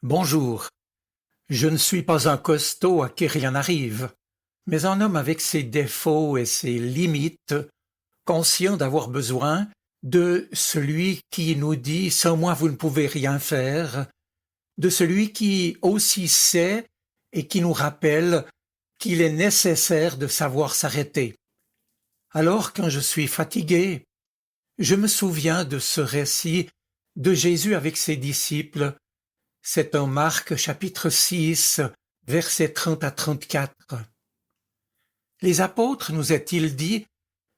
Bonjour, je ne suis pas un costaud à qui rien n'arrive, mais un homme avec ses défauts et ses limites, conscient d'avoir besoin de celui qui nous dit « sans moi vous ne pouvez rien faire », de celui qui aussi sait et qui nous rappelle qu'il est nécessaire de savoir s'arrêter. Alors quand je suis fatigué, je me souviens de ce récit de Jésus avec ses disciples. C'est en Marc chapitre 6, versets 30 à 34. Les apôtres, nous est-il dit,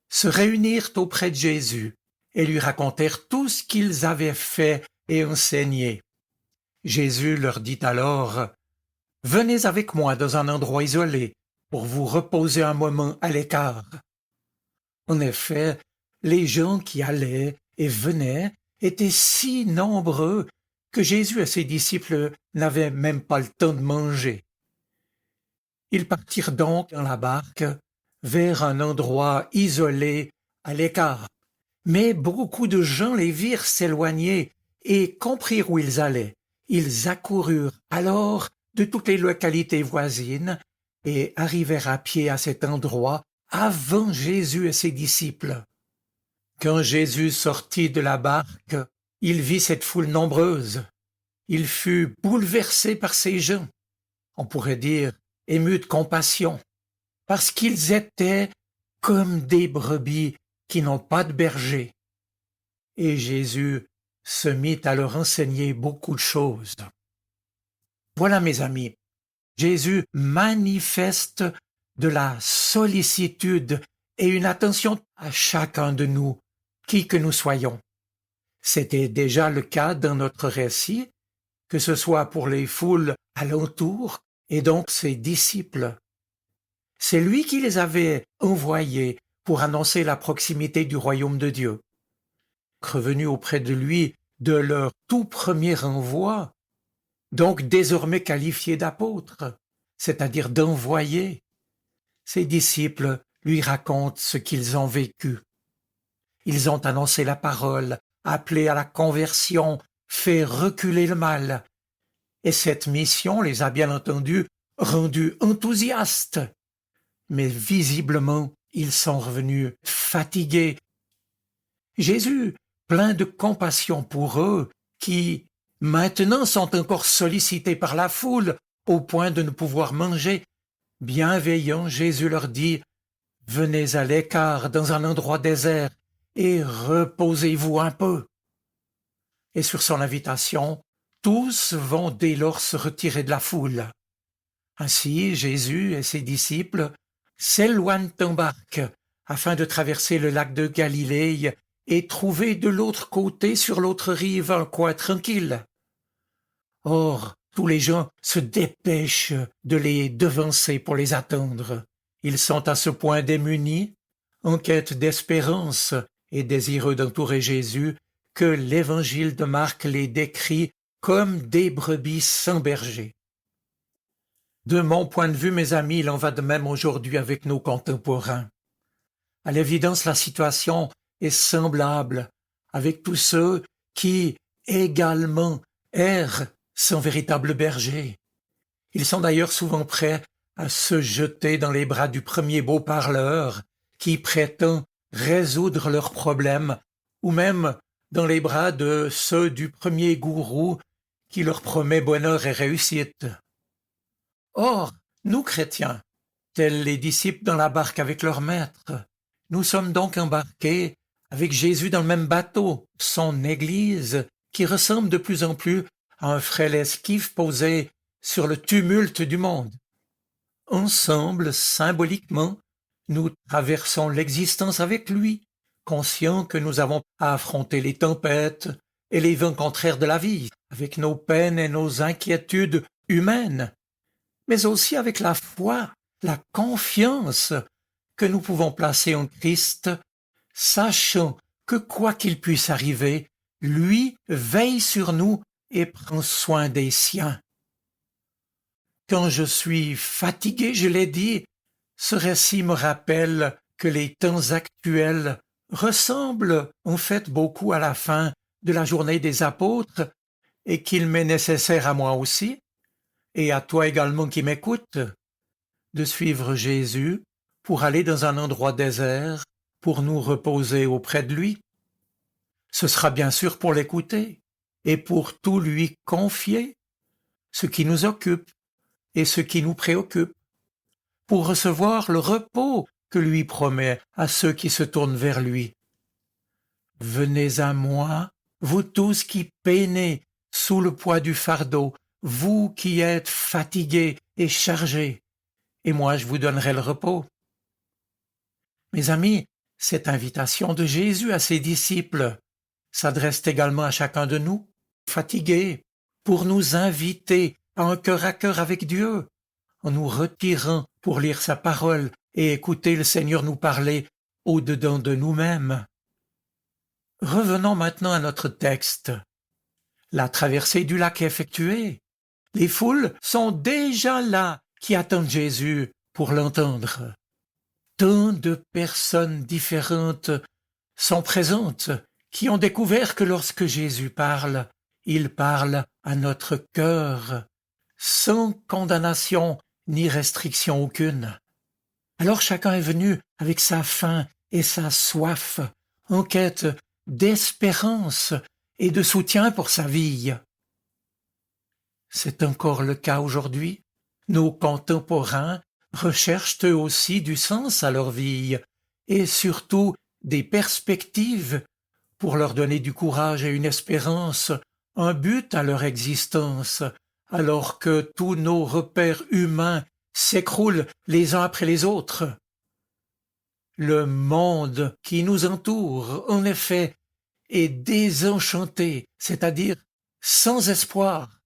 se réunirent auprès de Jésus et lui racontèrent tout ce qu'ils avaient fait et enseigné. Jésus leur dit alors, « Venez avec moi dans un endroit isolé pour vous reposer un moment à l'écart. » En effet, les gens qui allaient et venaient étaient si nombreux que Jésus et ses disciples n'avaient même pas le temps de manger. Ils partirent donc dans la barque vers un endroit isolé à l'écart. Mais beaucoup de gens les virent s'éloigner et comprirent où ils allaient. Ils accoururent alors de toutes les localités voisines et arrivèrent à pied à cet endroit avant Jésus et ses disciples. Quand Jésus sortit de la barque, il vit cette foule nombreuse. Il fut bouleversé par ces gens, on pourrait dire ému de compassion, parce qu'ils étaient comme des brebis qui n'ont pas de berger. Et Jésus se mit à leur enseigner beaucoup de choses. Voilà, mes amis, Jésus manifeste de la sollicitude et une attention à chacun de nous, qui que nous soyons. C'était déjà le cas dans notre récit, que ce soit pour les foules alentour et donc ses disciples. C'est lui qui les avait envoyés pour annoncer la proximité du royaume de Dieu. Revenus auprès de lui de leur tout premier envoi, donc désormais qualifiés d'apôtres, c'est-à-dire d'envoyés, ses disciples lui racontent ce qu'ils ont vécu. Ils ont annoncé la parole, appelé à la conversion, fait reculer le mal. Et cette mission les a bien entendu rendus enthousiastes. Mais visiblement, ils sont revenus fatigués. Jésus, plein de compassion pour eux, qui maintenant sont encore sollicités par la foule au point de ne pouvoir manger, bienveillant, Jésus leur dit « Venez à l'écart dans un endroit désert et reposez-vous un peu. » Et sur son invitation, tous vont dès lors se retirer de la foule. Ainsi, Jésus et ses disciples s'éloignent en barque afin de traverser le lac de Galilée et trouver de l'autre côté, sur l'autre rive, un coin tranquille. Or, tous les gens se dépêchent de les devancer pour les attendre. Ils sont à ce point démunis, en quête d'espérance et désireux d'entourer Jésus, que l'évangile de Marc les décrit comme des brebis sans berger. De mon point de vue, mes amis, il en va de même aujourd'hui avec nos contemporains. À l'évidence, la situation est semblable avec tous ceux qui, également, errent sans véritable berger. Ils sont d'ailleurs souvent prêts à se jeter dans les bras du premier beau parleur qui prétend résoudre leurs problèmes, ou même dans les bras de ceux du premier gourou qui leur promet bonheur et réussite. Or, nous chrétiens, tels les disciples dans la barque avec leur maître, nous sommes donc embarqués avec Jésus dans le même bateau, son Église, qui ressemble de plus en plus à un frêle esquif posé sur le tumulte du monde. Ensemble, symboliquement, nous traversons l'existence avec lui, conscients que nous avons à affronter les tempêtes et les vents contraires de la vie, avec nos peines et nos inquiétudes humaines, mais aussi avec la foi, la confiance que nous pouvons placer en Christ, sachant que quoi qu'il puisse arriver, lui veille sur nous et prend soin des siens. Quand je suis fatigué, je l'ai dit, ce récit me rappelle que les temps actuels ressemblent en fait beaucoup à la fin de la journée des apôtres et qu'il m'est nécessaire à moi aussi, et à toi également qui m'écoutes, de suivre Jésus pour aller dans un endroit désert, pour nous reposer auprès de lui. Ce sera bien sûr pour l'écouter et pour tout lui confier, ce qui nous occupe et ce qui nous préoccupe, pour recevoir le repos que lui promet à ceux qui se tournent vers lui. Venez à moi, vous tous qui peinez sous le poids du fardeau, vous qui êtes fatigués et chargés, et moi je vous donnerai le repos. Mes amis, cette invitation de Jésus à ses disciples s'adresse également à chacun de nous, fatigués, pour nous inviter à un cœur à cœur avec Dieu, en nous retirant pour lire sa parole et écouter le Seigneur nous parler au-dedans de nous-mêmes. Revenons maintenant à notre texte. La traversée du lac est effectuée. Les foules sont déjà là qui attendent Jésus pour l'entendre. Tant de personnes différentes sont présentes qui ont découvert que lorsque Jésus parle, il parle à notre cœur, sans condamnation ni restriction aucune. Alors chacun est venu avec sa faim et sa soif, en quête d'espérance et de soutien pour sa vie. C'est encore le cas aujourd'hui. Nos contemporains recherchent eux aussi du sens à leur vie et surtout des perspectives pour leur donner du courage et une espérance, un but à leur existence, alors que tous nos repères humains s'écroulent les uns après les autres. Le monde qui nous entoure, en effet, est désenchanté, c'est-à-dire sans espoir.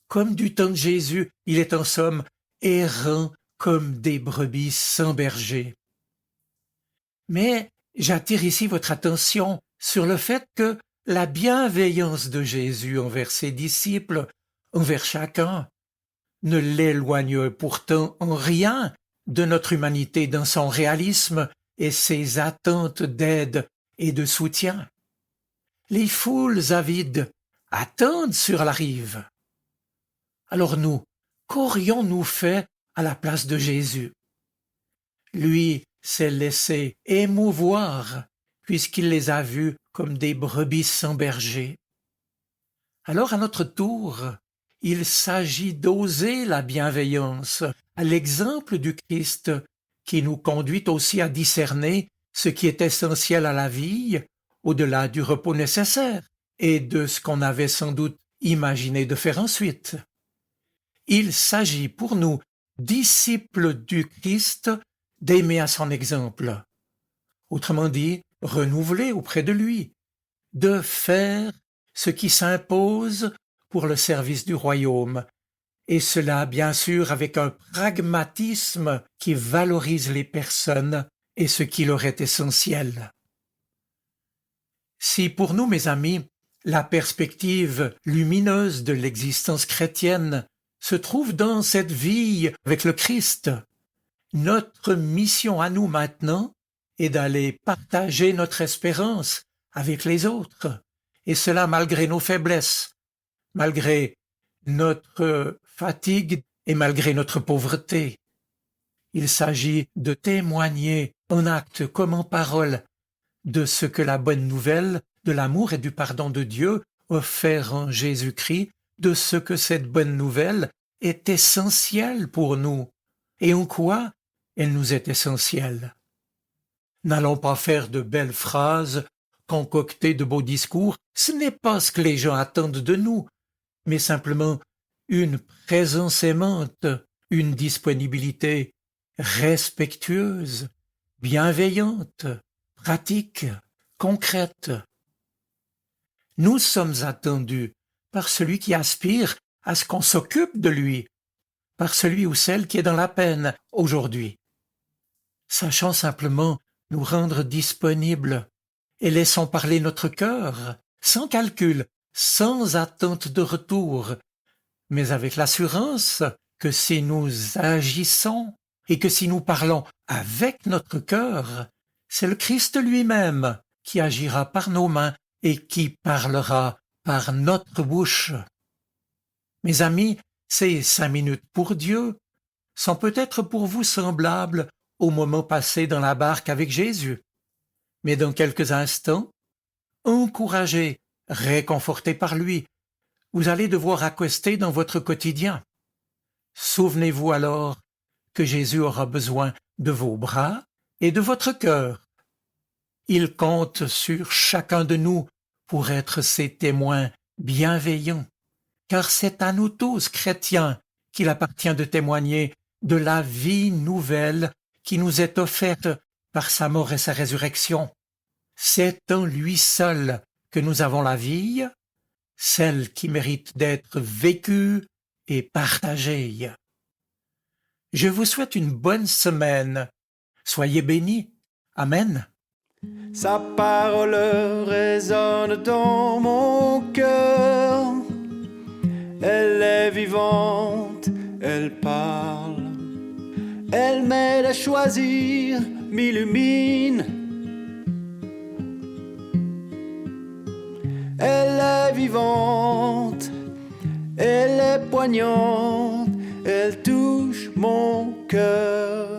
Comme du temps de Jésus, il est en somme errant comme des brebis sans berger. Mais j'attire ici votre attention sur le fait que la bienveillance de Jésus envers ses disciples, envers chacun, ne l'éloigne pourtant en rien de notre humanité dans son réalisme et ses attentes d'aide et de soutien. Les foules avides attendent sur la rive. Alors nous, qu'aurions-nous fait à la place de Jésus? Lui s'est laissé émouvoir puisqu'il les a vus comme des brebis sans berger. Alors à notre tour, il s'agit d'oser la bienveillance, à l'exemple du Christ, qui nous conduit aussi à discerner ce qui est essentiel à la vie, au-delà du repos nécessaire, et de ce qu'on avait sans doute imaginé de faire ensuite. Il s'agit pour nous, disciples du Christ, d'aimer à son exemple. Autrement dit, renouveler auprès de lui, de faire ce qui s'impose pour le service du royaume, et cela bien sûr avec un pragmatisme qui valorise les personnes et ce qui leur est essentiel. Si pour nous, mes amis, la perspective lumineuse de l'existence chrétienne se trouve dans cette vie avec le Christ, notre mission à nous maintenant est d'aller partager notre espérance avec les autres, et cela malgré nos faiblesses, malgré notre fatigue et malgré notre pauvreté. Il s'agit de témoigner en acte comme en parole de ce que la bonne nouvelle de l'amour et du pardon de Dieu offert en Jésus-Christ, de ce que cette bonne nouvelle est essentielle pour nous et en quoi elle nous est essentielle. N'allons pas faire de belles phrases, concocter de beaux discours, ce n'est pas ce que les gens attendent de nous, mais simplement une présence aimante, une disponibilité respectueuse, bienveillante, pratique, concrète. Nous sommes attendus par celui qui aspire à ce qu'on s'occupe de lui, par celui ou celle qui est dans la peine aujourd'hui. Sachons simplement nous rendre disponibles et laissons parler notre cœur, sans calcul, sans attente de retour, mais avec l'assurance que si nous agissons et que si nous parlons avec notre cœur, c'est le Christ lui-même qui agira par nos mains et qui parlera par notre bouche. Mes amis, ces 5 minutes pour Dieu sont peut-être pour vous semblables au moment passé dans la barque avec Jésus. Mais dans quelques instants, encouragés, réconfortés par lui, vous allez devoir accoster dans votre quotidien. Souvenez-vous alors que Jésus aura besoin de vos bras et de votre cœur. Il compte sur chacun de nous pour être ses témoins bienveillants, car c'est à nous tous, chrétiens, qu'il appartient de témoigner de la vie nouvelle qui nous est offerte par sa mort et sa résurrection. C'est en lui seul que nous avons la vie, celle qui mérite d'être vécue et partagée. Je vous souhaite une bonne semaine. Soyez bénis. Amen. Sa parole résonne dans mon cœur. Elle est vivante, elle parle. Elle m'aide à choisir, m'illumine. Elle est vivante, elle est poignante, elle touche mon cœur.